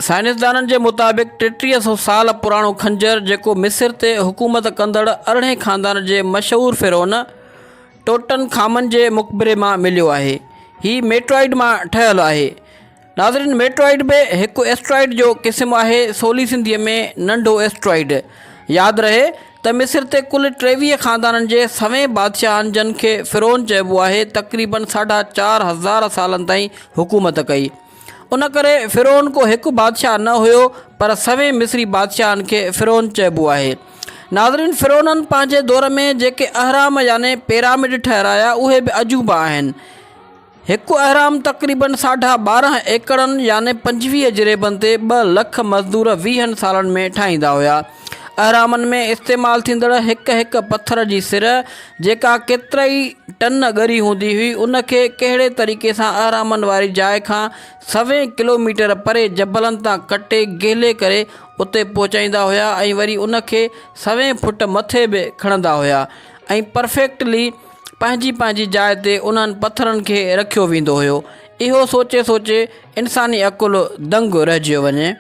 साइंसदाननि जे मुताबिक़ 3300 साल पुराणो खंजर जेको मिस्र ते हुकूमत कंदड़ अरिड़हें ख़ानदान जे मशहूर फ़िरौन टोटन खामन जे मक़बरे मां मिलियो आहे। हीउ मेट्रॉइड मां ठहियल आहे। नाज़रीन, मेट्रॉइड बि हिकु एस्ट्रॉइड जो क़िस्म आहे, सोली सिंधीअ में नंढो एस्ट्रॉइड। यादि रहे त मिस्र ते कुल 23 ख़ानदाननि जे सवें बादशाहनि जिन खे फ़िरौन चइबो आहे, तक़रीबन 4500 सालनि ताईं हुकूमत कई। उन करे फ़िरौन को हिकु बादशाह न हुयो, पर सवें मिस्री बादशाहनि खे फ़िरौन चइबो आहे। नाज़रीन, फ़िरौननि पंहिंजे दौर में जेके अहराम याने पिरामिड ठहिराया उहे बि अजूबा आहिनि। हिकु अहराम तक़रीबन 12.5 एकड़नि याने 25 जरेबनि ते 2 लख मज़दूर 20 सालनि में ठाहींदा हुआ। अहरामनि में इस्तेमालु थींदड़ हिक पत्थर जी सिर जेका केतिराई टन ॻरी हूंदी हुई, उनखे कहिड़े तरीक़े सां अहरामनि वारी जाइ खां 100 किलोमीटर परे जबलनि तां कटे गेले करे उते पहुचाईंदा हुआ ऐं वरी उनखे 100 फुट मथे बि खणंदा हुआ ऐं परफेक्टली पंहिंजी जाइ ते उन्हनि पत्थरनि खे रखियो वेंदो हुयो। इहो सोचे इंसानी अकुलु दंग रहिजी वञे।